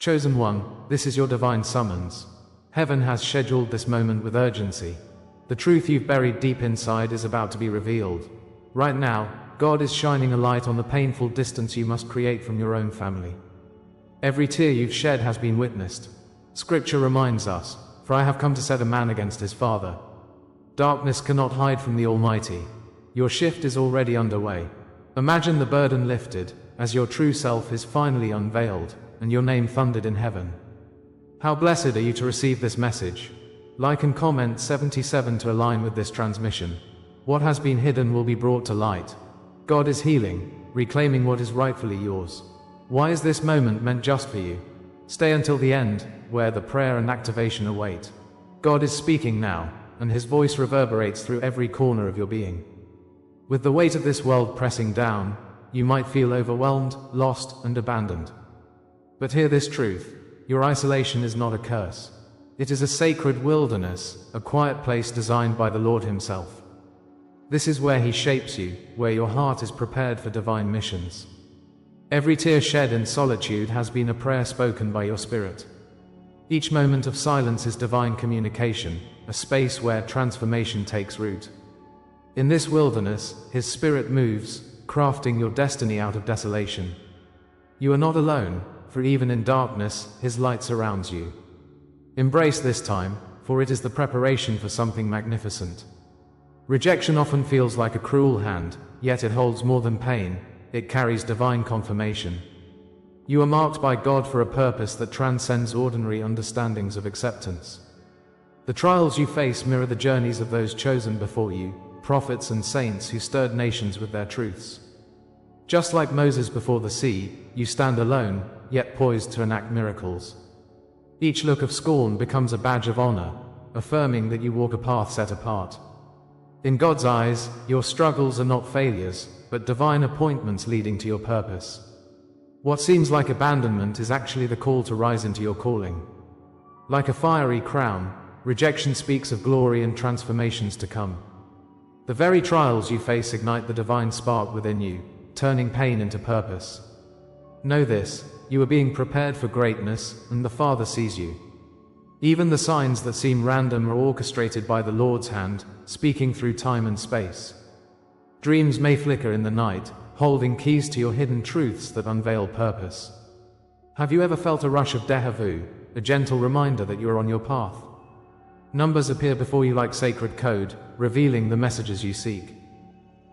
Chosen one, this is your divine summons. Heaven has scheduled this moment with urgency. The truth you've buried deep inside is about to be revealed. Right now, God is shining a light on the painful distance you must create from your own family. Every tear you've shed has been witnessed. Scripture reminds us, "For I have come to set a man against his father." Darkness cannot hide from the Almighty. Your shift is already underway. Imagine the burden lifted, as your true self is finally unveiled, and your name thundered in heaven. How blessed are you to receive this message? Like and comment 77 to align with this transmission. What has been hidden will be brought to light. God is healing, reclaiming what is rightfully yours. Why is this moment meant just for you? Stay until the end, where the prayer and activation await. God is speaking now, and His voice reverberates through every corner of your being. With the weight of this world pressing down, you might feel overwhelmed, lost, and abandoned. But hear this truth: your isolation is not a curse. It is a sacred wilderness, a quiet place designed by the Lord Himself. This is where He shapes you, where your heart is prepared for divine missions. Every tear shed in solitude has been a prayer spoken by your spirit. Each moment of silence is divine communication, a space where transformation takes root. In this wilderness, His Spirit moves, crafting your destiny out of desolation. You are not alone, for even in darkness, His light surrounds you. Embrace this time, for it is the preparation for something magnificent. Rejection often feels like a cruel hand, yet it holds more than pain. It carries divine confirmation. You are marked by God for a purpose that transcends ordinary understandings of acceptance. The trials you face mirror the journeys of those chosen before you, prophets and saints who stirred nations with their truths. Just like Moses before the sea, you stand alone, yet poised to enact miracles. Each look of scorn becomes a badge of honor, affirming that you walk a path set apart. In God's eyes, your struggles are not failures, but divine appointments leading to your purpose. What seems like abandonment is actually the call to rise into your calling. Like a fiery crown, rejection speaks of glory and transformations to come. The very trials you face ignite the divine spark within you, turning pain into purpose. Know this: you are being prepared for greatness, and the Father sees you. Even the signs that seem random are orchestrated by the Lord's hand, speaking through time and space. Dreams may flicker in the night, holding keys to your hidden truths that unveil purpose. Have you ever felt a rush of déjà vu, a gentle reminder that you are on your path? Numbers appear before you like sacred code, revealing the messages you seek.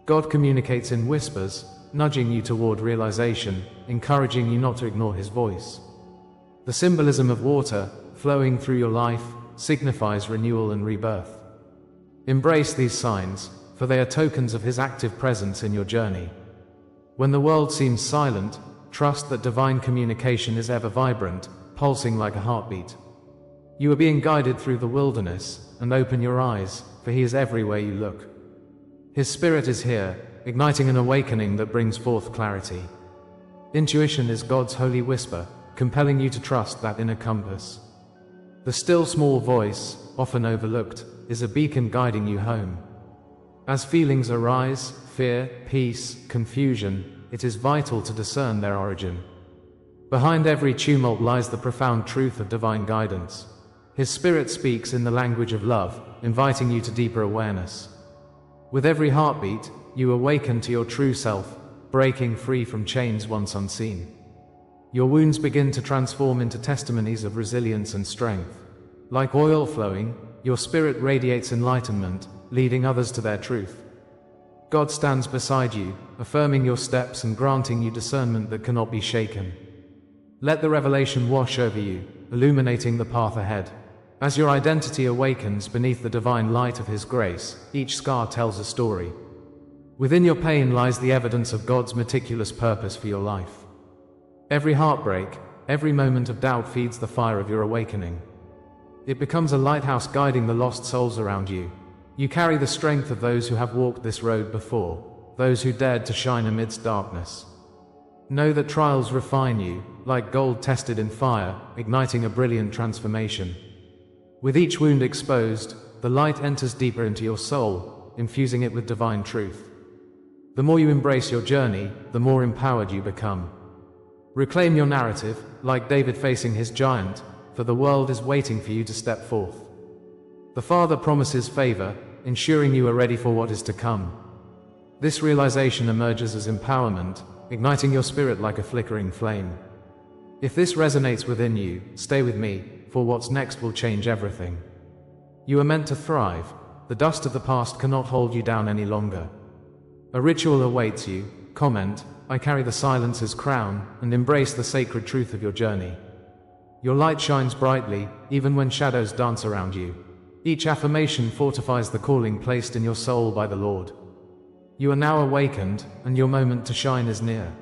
God communicates in whispers, nudging you toward realization, encouraging you not to ignore His voice. The symbolism of water, flowing through your life, signifies renewal and rebirth. Embrace these signs, for they are tokens of His active presence in your journey. When the world seems silent, trust that divine communication is ever vibrant, pulsing like a heartbeat. You are being guided through the wilderness, and open your eyes, for He is everywhere you look. His Spirit is here, igniting an awakening that brings forth clarity. Intuition is God's holy whisper, compelling you to trust that inner compass. The still small voice, often overlooked, is a beacon guiding you home. As feelings arise, fear, peace, confusion, it is vital to discern their origin. Behind every tumult lies the profound truth of divine guidance. His Spirit speaks in the language of love, inviting you to deeper awareness. With every heartbeat, you awaken to your true self, breaking free from chains once unseen. Your wounds begin to transform into testimonies of resilience and strength. Like oil flowing, your spirit radiates enlightenment, leading others to their truth. God stands beside you, affirming your steps and granting you discernment that cannot be shaken. Let the revelation wash over you, illuminating the path ahead. As your identity awakens beneath the divine light of His grace, each scar tells a story. Within your pain lies the evidence of God's meticulous purpose for your life. Every heartbreak, every moment of doubt feeds the fire of your awakening. It becomes a lighthouse guiding the lost souls around you. You carry the strength of those who have walked this road before, those who dared to shine amidst darkness. Know that trials refine you, like gold tested in fire, igniting a brilliant transformation. With each wound exposed, the light enters deeper into your soul, infusing it with divine truth. The more you embrace your journey, the more empowered you become. Reclaim your narrative, like David facing his giant, for the world is waiting for you to step forth. The Father promises favor, ensuring you are ready for what is to come. This realization emerges as empowerment, igniting your spirit like a flickering flame. If this resonates within you, stay with me, for what's next will change everything. You are meant to thrive. The dust of the past cannot hold you down any longer. A ritual awaits you. Comment, "I carry the silence's crown," and embrace the sacred truth of your journey. Your light shines brightly, even when shadows dance around you. Each affirmation fortifies the calling placed in your soul by the Lord. You are now awakened, and your moment to shine is near.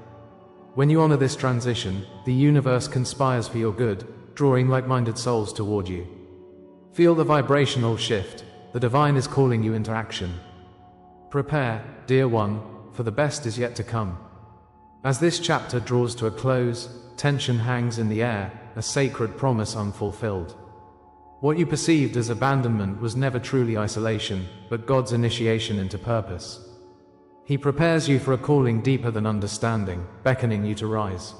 When you honor this transition, the universe conspires for your good, drawing like-minded souls toward you. Feel the vibrational shift. The divine is calling you into action. Prepare, dear one, for the best is yet to come. As this chapter draws to a close, tension hangs in the air, a sacred promise unfulfilled. What you perceived as abandonment was never truly isolation, but God's initiation into purpose. He prepares you for a calling deeper than understanding, beckoning you to rise.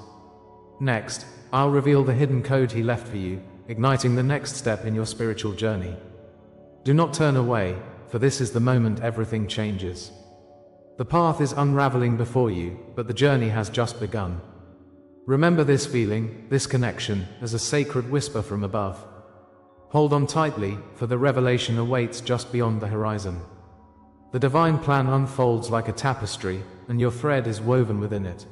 Next, I'll reveal the hidden code He left for you, igniting the next step in your spiritual journey. Do not turn away, for this is the moment everything changes. The path is unraveling before you, but the journey has just begun. Remember this feeling, this connection, as a sacred whisper from above. Hold on tightly, for the revelation awaits just beyond the horizon. The divine plan unfolds like a tapestry, and your thread is woven within it.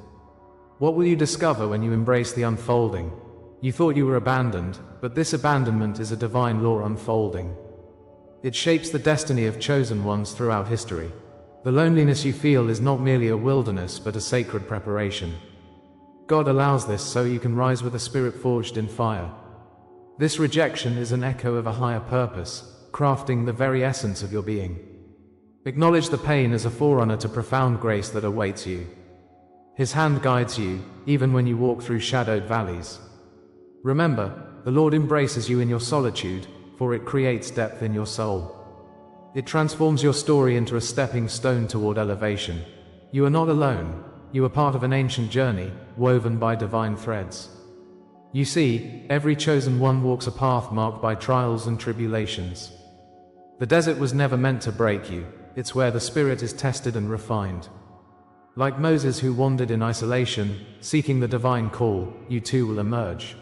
What will you discover when you embrace the unfolding? You thought you were abandoned, but this abandonment is a divine law unfolding. It shapes the destiny of chosen ones throughout history. The loneliness you feel is not merely a wilderness, but a sacred preparation. God allows this so you can rise with a spirit forged in fire. This rejection is an echo of a higher purpose, crafting the very essence of your being. Acknowledge the pain as a forerunner to profound grace that awaits you. His hand guides you, even when you walk through shadowed valleys. Remember, the Lord embraces you in your solitude, for it creates depth in your soul. It transforms your story into a stepping stone toward elevation. You are not alone. You are part of an ancient journey, woven by divine threads. You see, every chosen one walks a path marked by trials and tribulations. The desert was never meant to break you. It's where the spirit is tested and refined. Like Moses, who wandered in isolation, seeking the divine call, you too will emerge.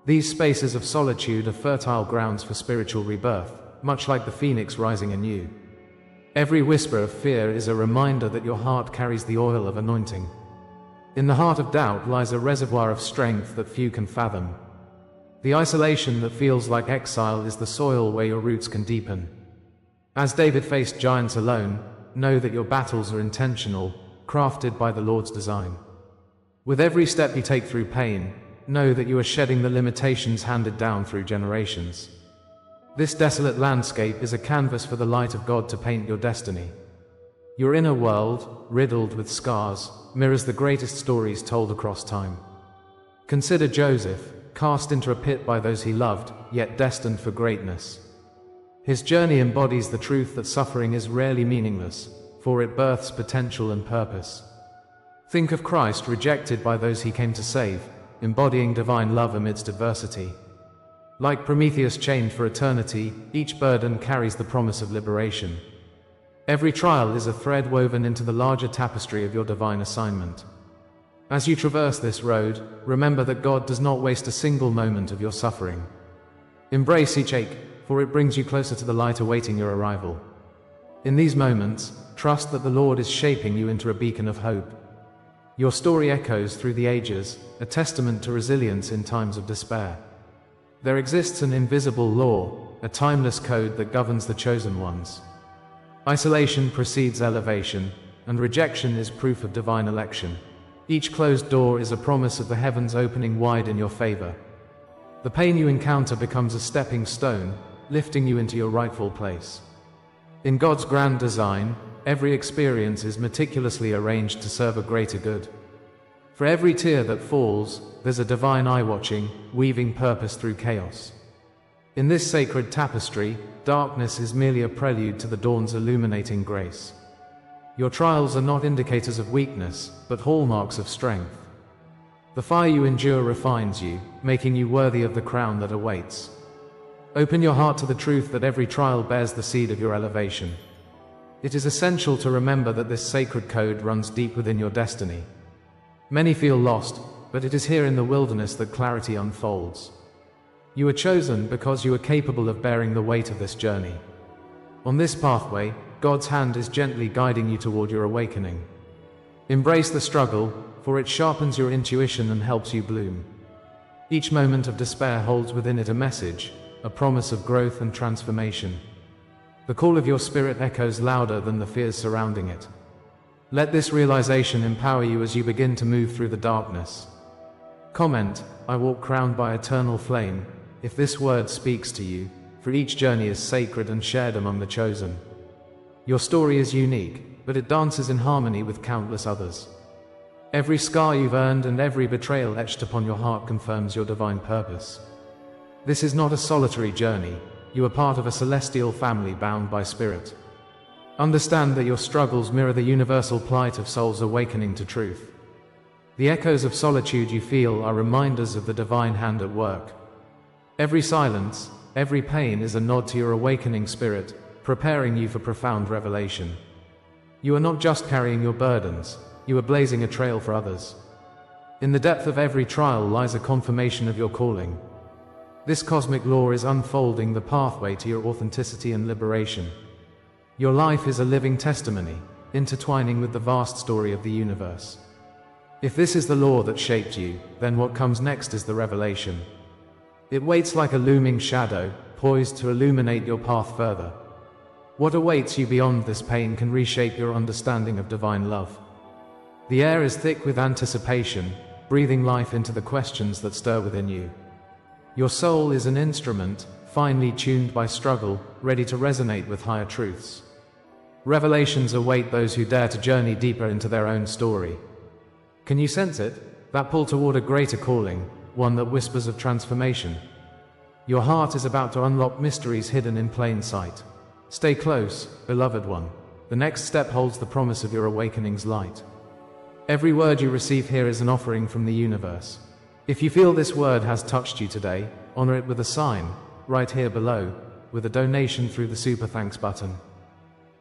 These spaces of solitude are fertile grounds for spiritual rebirth, much like the phoenix rising anew. Every whisper of fear is a reminder that your heart carries the oil of anointing. In the heart of doubt lies a reservoir of strength that few can fathom. The isolation that feels like exile is the soil where your roots can deepen. As David faced giants alone, know that your battles are intentional, crafted by the Lord's design. With every step you take through pain, know that you are shedding the limitations handed down through generations. This desolate landscape is a canvas for the light of God to paint your destiny. Your inner world, riddled with scars, mirrors the greatest stories told across time. Consider Joseph, cast into a pit by those he loved, yet destined for greatness. His journey embodies the truth that suffering is rarely meaningless, for it births potential and purpose. Think of Christ, rejected by those he came to save, embodying divine love amidst adversity. Like Prometheus chained for eternity, each burden carries the promise of liberation. Every trial is a thread woven into the larger tapestry of your divine assignment. As you traverse this road, remember that God does not waste a single moment of your suffering. Embrace each ache, for it brings you closer to the light awaiting your arrival. In these moments, trust that the Lord is shaping you into a beacon of hope. Your story echoes through the ages, a testament to resilience in times of despair. There exists an invisible law, a timeless code that governs the chosen ones. Isolation precedes elevation, and rejection is proof of divine election. Each closed door is a promise of the heavens opening wide in your favor. The pain you encounter becomes a stepping stone, lifting you into your rightful place. In God's grand design, every experience is meticulously arranged to serve a greater good. For every tear that falls, there's a divine eye watching, weaving purpose through chaos. In this sacred tapestry, darkness is merely a prelude to the dawn's illuminating grace. Your trials are not indicators of weakness, but hallmarks of strength. The fire you endure refines you, making you worthy of the crown that awaits. Open your heart to the truth that every trial bears the seed of your elevation. It is essential to remember that this sacred code runs deep within your destiny. Many feel lost, but it is here in the wilderness that clarity unfolds. You are chosen because you are capable of bearing the weight of this journey. On this pathway, God's hand is gently guiding you toward your awakening. Embrace the struggle, for it sharpens your intuition and helps you bloom. Each moment of despair holds within it a message, a promise of growth and transformation. The call of your spirit echoes louder than the fears surrounding it. Let this realization empower you as you begin to move through the darkness. Comment, I walk crowned by eternal flame, if this word speaks to you, for each journey is sacred and shared among the chosen. Your story is unique, but it dances in harmony with countless others. Every scar you've earned and every betrayal etched upon your heart confirms your divine purpose. This is not a solitary journey, you are part of a celestial family bound by spirit. Understand that your struggles mirror the universal plight of souls awakening to truth. The echoes of solitude you feel are reminders of the divine hand at work. Every silence, every pain is a nod to your awakening spirit, preparing you for profound revelation. You are not just carrying your burdens, you are blazing a trail for others. In the depth of every trial lies a confirmation of your calling. This cosmic law is unfolding the pathway to your authenticity and liberation. Your life is a living testimony, intertwining with the vast story of the universe. If this is the law that shaped you, then what comes next is the revelation. It waits like a looming shadow, poised to illuminate your path further. What awaits you beyond this pain can reshape your understanding of divine love. The air is thick with anticipation, breathing life into the questions that stir within you. Your soul is an instrument, finely tuned by struggle, ready to resonate with higher truths. Revelations await those who dare to journey deeper into their own story. Can you sense it? That pull toward a greater calling, one that whispers of transformation. Your heart is about to unlock mysteries hidden in plain sight. Stay close, beloved one. The next step holds the promise of your awakening's light. Every word you receive here is an offering from the universe. If you feel this word has touched you today, honor it with a sign, right here below, with a donation through the Super Thanks button.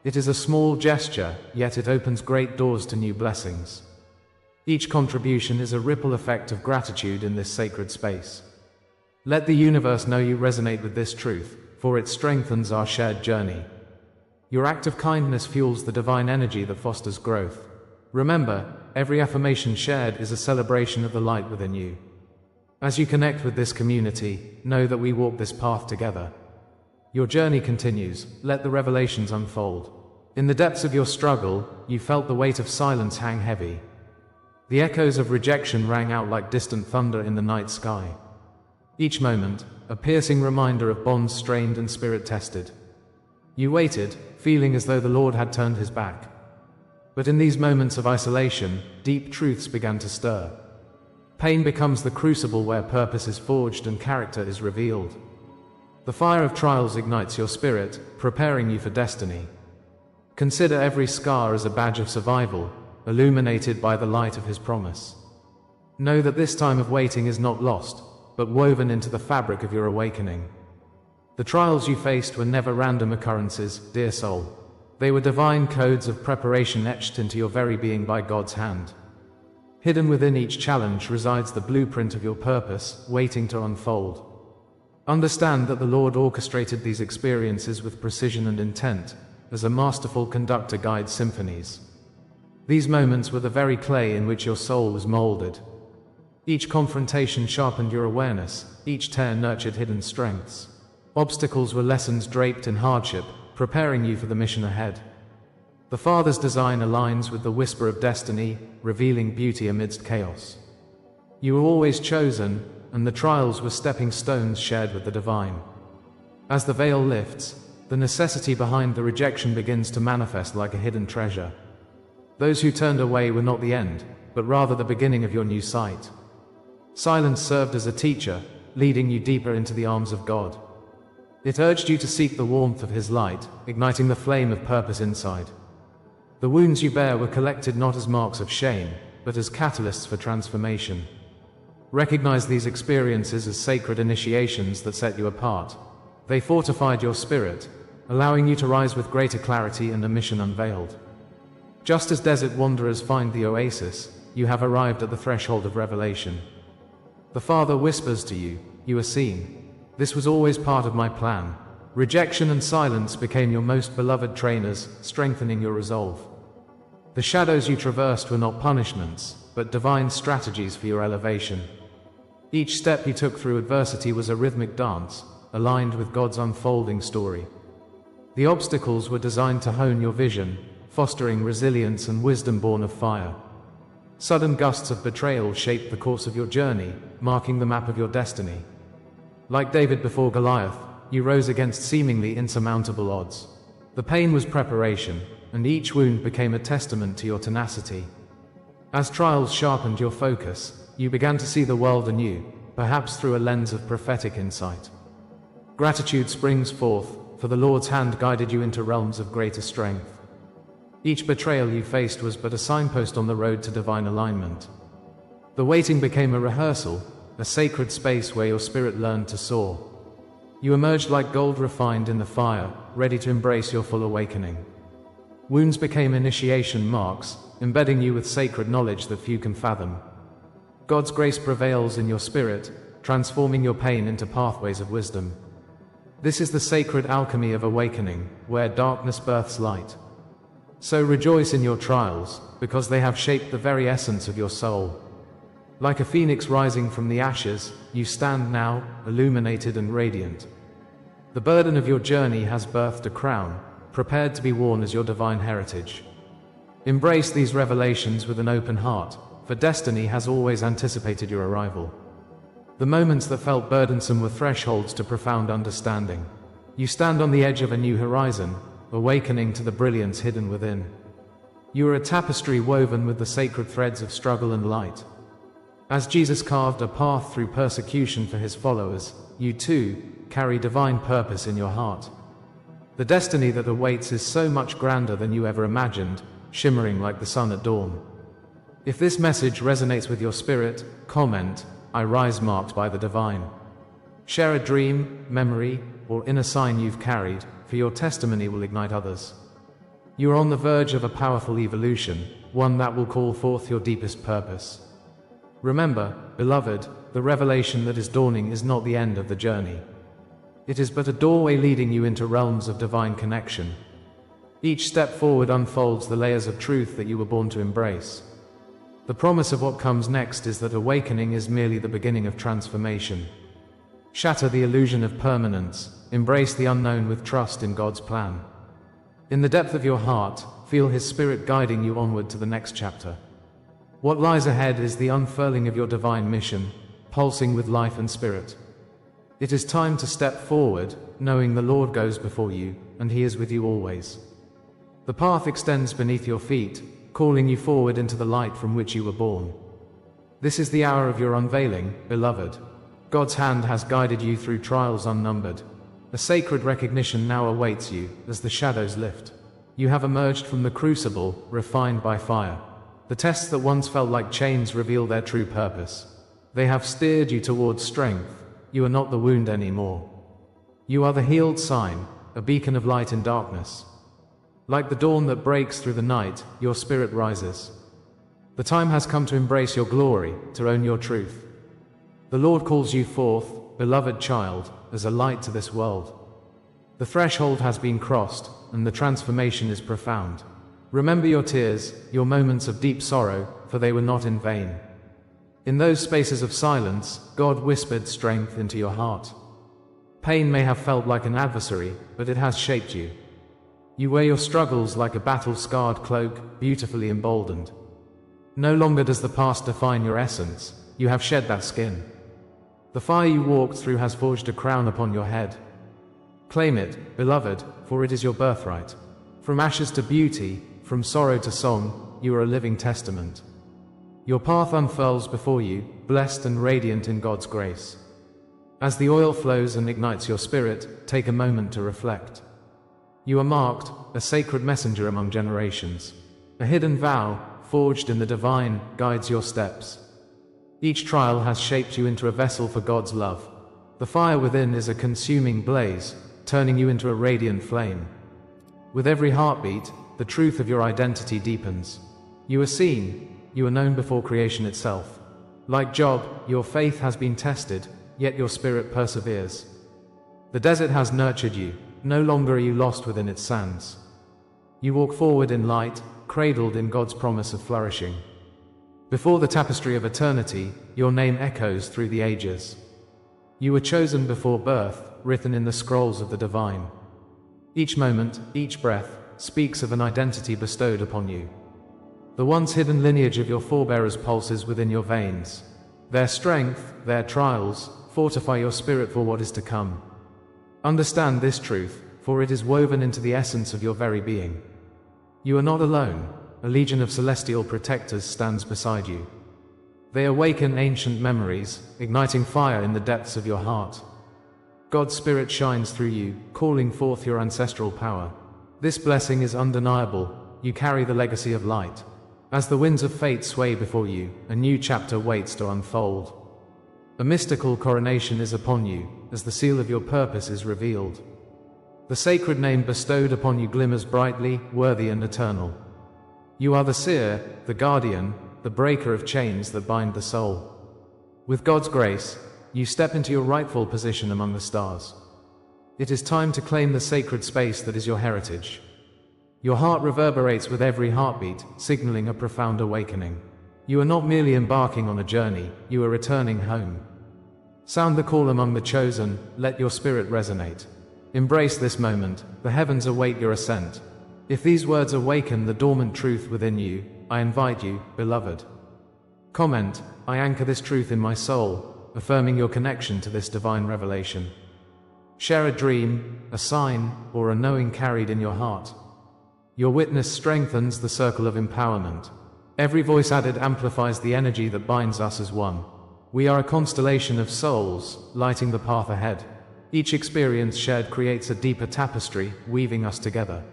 It is a small gesture, yet it opens great doors to new blessings. Each contribution is a ripple effect of gratitude in this sacred space. Let the universe know you resonate with this truth, for it strengthens our shared journey. Your act of kindness fuels the divine energy that fosters growth. Remember, every affirmation shared is a celebration of the light within you. As you connect with this community, know that we walk this path together. Your journey continues, let the revelations unfold. In the depths of your struggle, you felt the weight of silence hang heavy. The echoes of rejection rang out like distant thunder in the night sky. Each moment, a piercing reminder of bonds strained and spirit tested. You waited, feeling as though the Lord had turned his back. But in these moments of isolation, deep truths began to stir. Pain becomes the crucible where purpose is forged and character is revealed. The fire of trials ignites your spirit, preparing you for destiny. Consider every scar as a badge of survival, illuminated by the light of his promise. Know that this time of waiting is not lost, but woven into the fabric of your awakening. The trials you faced were never random occurrences, dear soul. They were divine codes of preparation etched into your very being by God's hand. Hidden within each challenge resides the blueprint of your purpose, waiting to unfold. Understand that the Lord orchestrated these experiences with precision and intent, as a masterful conductor guides symphonies. These moments were the very clay in which your soul was molded. Each confrontation sharpened your awareness, each tear nurtured hidden strengths. Obstacles were lessons draped in hardship, preparing you for the mission ahead. The Father's design aligns with the whisper of destiny, revealing beauty amidst chaos. You were always chosen, and the trials were stepping stones shared with the divine. As the veil lifts, the necessity behind the rejection begins to manifest like a hidden treasure. Those who turned away were not the end, but rather the beginning of your new sight. Silence served as a teacher, leading you deeper into the arms of God. It urged you to seek the warmth of his light, igniting the flame of purpose inside. The wounds you bear were collected not as marks of shame, but as catalysts for transformation. Recognize these experiences as sacred initiations that set you apart. They fortified your spirit, allowing you to rise with greater clarity and a mission unveiled. Just as desert wanderers find the oasis, you have arrived at the threshold of revelation. The Father whispers to you, "You are seen. This was always part of my plan." Rejection and silence became your most beloved trainers, strengthening your resolve. The shadows you traversed were not punishments, but divine strategies for your elevation. Each step you took through adversity was a rhythmic dance, aligned with God's unfolding story. The obstacles were designed to hone your vision, fostering resilience and wisdom born of fire. Sudden gusts of betrayal shaped the course of your journey, marking the map of your destiny. Like David before Goliath, you rose against seemingly insurmountable odds. The pain was preparation, and each wound became a testament to your tenacity. As trials sharpened your focus, you began to see the world anew, perhaps through a lens of prophetic insight. Gratitude springs forth, for the Lord's hand guided you into realms of greater strength. Each betrayal you faced was but a signpost on the road to divine alignment. The waiting became a rehearsal, a sacred space where your spirit learned to soar. You emerged like gold refined in the fire, ready to embrace your full awakening. Wounds became initiation marks, embedding you with sacred knowledge that few can fathom. God's grace prevails in your spirit, transforming your pain into pathways of wisdom. This is the sacred alchemy of awakening, where darkness births light. So rejoice in your trials, because they have shaped the very essence of your soul. Like a phoenix rising from the ashes, you stand now, illuminated and radiant. The burden of your journey has birthed a crown, prepared to be worn as your divine heritage. Embrace these revelations with an open heart, for destiny has always anticipated your arrival. The moments that felt burdensome were thresholds to profound understanding. You stand on the edge of a new horizon, awakening to the brilliance hidden within. You are a tapestry woven with the sacred threads of struggle and light. As Jesus carved a path through persecution for his followers, you too carry divine purpose in your heart. The destiny that awaits is so much grander than you ever imagined, shimmering like the sun at dawn. If this message resonates with your spirit, comment, "I rise marked by the divine." Share a dream, memory, or inner sign you've carried, for your testimony will ignite others. You are on the verge of a powerful evolution, one that will call forth your deepest purpose. Remember, beloved, the revelation that is dawning is not the end of the journey. It is but a doorway leading you into realms of divine connection. Each step forward unfolds the layers of truth that you were born to embrace. The promise of what comes next is that awakening is merely the beginning of transformation. Shatter the illusion of permanence, embrace the unknown with trust in God's plan. In the depth of your heart, feel His Spirit guiding you onward to the next chapter. What lies ahead is the unfurling of your divine mission, pulsing with life and spirit. It is time to step forward, knowing the Lord goes before you, and He is with you always. The path extends beneath your feet, calling you forward into the light from which you were born. This is the hour of your unveiling, beloved. God's hand has guided you through trials unnumbered. A sacred recognition now awaits you, as the shadows lift. You have emerged from the crucible, refined by fire. The tests that once felt like chains reveal their true purpose. They have steered you towards strength. You are not the wound anymore. You are the healed sign, a beacon of light in darkness. Like the dawn that breaks through the night, your spirit rises. The time has come to embrace your glory, to own your truth. The Lord calls you forth, beloved child, as a light to this world. The threshold has been crossed, and the transformation is profound. Remember your tears, your moments of deep sorrow, for they were not in vain. In those spaces of silence, God whispered strength into your heart. Pain may have felt like an adversary, but it has shaped you. You wear your struggles like a battle-scarred cloak, beautifully emboldened. No longer does the past define your essence, you have shed that skin. The fire you walked through has forged a crown upon your head. Claim it, beloved, for it is your birthright. From ashes to beauty, from sorrow to song, you are a living testament. Your path unfurls before you, blessed and radiant in God's grace. As the oil flows and ignites your spirit, take a moment to reflect. You are marked, a sacred messenger among generations. A hidden vow, forged in the divine, guides your steps. Each trial has shaped you into a vessel for God's love. The fire within is a consuming blaze, turning you into a radiant flame. With every heartbeat, the truth of your identity deepens. You are seen, you are known before creation itself. Like Job, your faith has been tested, yet your spirit perseveres. The desert has nurtured you, no longer are you lost within its sands. You walk forward in light, cradled in God's promise of flourishing. Before the tapestry of eternity, your name echoes through the ages. You were chosen before birth, written in the scrolls of the divine. Each moment, each breath, speaks of an identity bestowed upon you. The once hidden lineage of your forebears pulses within your veins. Their strength, their trials, fortify your spirit for what is to come. Understand this truth, for it is woven into the essence of your very being. You are not alone. A legion of celestial protectors stands beside you. They awaken ancient memories, igniting fire in the depths of your heart. God's Spirit shines through you, calling forth your ancestral power. This blessing is undeniable. You carry the legacy of light. As the winds of fate sway before you, a new chapter waits to unfold. A mystical coronation is upon you, as the seal of your purpose is revealed. The sacred name bestowed upon you glimmers brightly, worthy and eternal. You are the seer, the guardian, the breaker of chains that bind the soul. With God's grace, you step into your rightful position among the stars. It is time to claim the sacred space that is your heritage. Your heart reverberates with every heartbeat, signaling a profound awakening. You are not merely embarking on a journey, you are returning home. Sound the call among the chosen, let your spirit resonate. Embrace this moment, the heavens await your ascent. If these words awaken the dormant truth within you, I invite you, beloved. Comment, I anchor this truth in my soul, affirming your connection to this divine revelation. Share a dream, a sign, or a knowing carried in your heart. Your witness strengthens the circle of empowerment. Every voice added amplifies the energy that binds us as one. We are a constellation of souls, lighting the path ahead. Each experience shared creates a deeper tapestry, weaving us together.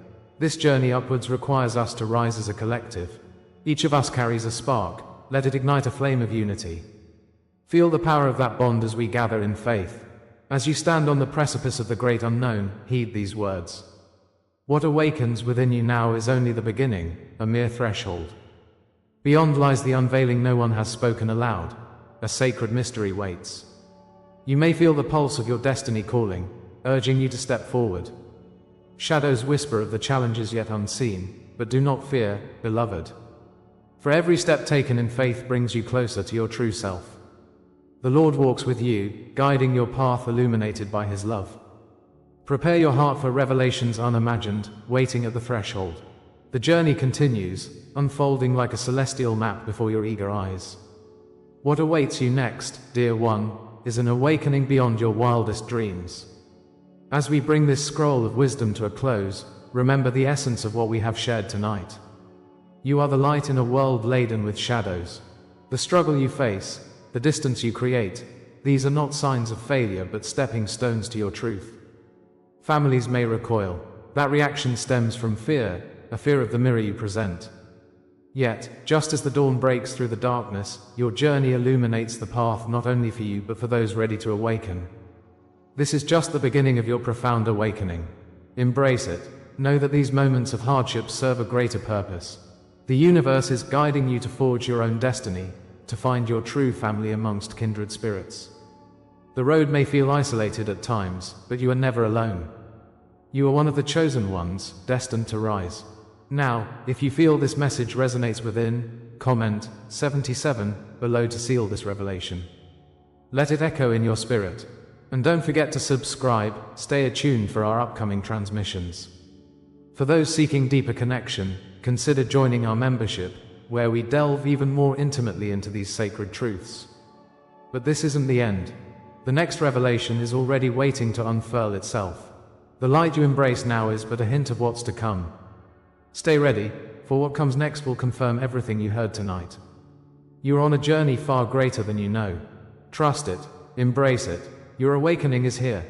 This journey upwards requires us to rise as a collective. Each of us carries a spark. Let it ignite a flame of unity. Feel the power of that bond as we gather in faith. As you stand on the precipice of the great unknown, heed these words. What awakens within you now is only the beginning, a mere threshold. Beyond lies the unveiling no one has spoken aloud. A sacred mystery waits. You may feel the pulse of your destiny calling, urging you to step forward. Shadows whisper of the challenges yet unseen, but do not fear, beloved. For every step taken in faith brings you closer to your true self. The Lord walks with you, guiding your path illuminated by His love. Prepare your heart for revelations unimagined, waiting at the threshold. The journey continues, unfolding like a celestial map before your eager eyes. What awaits you next, dear one, is an awakening beyond your wildest dreams. As we bring this scroll of wisdom to a close, remember the essence of what we have shared tonight. You are the light in a world laden with shadows. The struggle you face, the distance you create, these are not signs of failure but stepping stones to your truth. Families may recoil. That reaction stems from fear, a fear of the mirror you present. Yet, just as the dawn breaks through the darkness, your journey illuminates the path not only for you but for those ready to awaken. This is just the beginning of your profound awakening. Embrace it. Know that these moments of hardship serve a greater purpose. The universe is guiding you to forge your own destiny, to find your true family amongst kindred spirits. The road may feel isolated at times, but you are never alone. You are one of the chosen ones, destined to rise. Now, if you feel this message resonates within, comment 77 below to seal this revelation. Let it echo in your spirit. And don't forget to subscribe, stay attuned for our upcoming transmissions. For those seeking deeper connection, consider joining our membership, where we delve even more intimately into these sacred truths. But this isn't the end. The next revelation is already waiting to unfurl itself. The light you embrace now is but a hint of what's to come. Stay ready, for what comes next will confirm everything you heard tonight. You are on a journey far greater than you know. Trust it, embrace it, your awakening is here,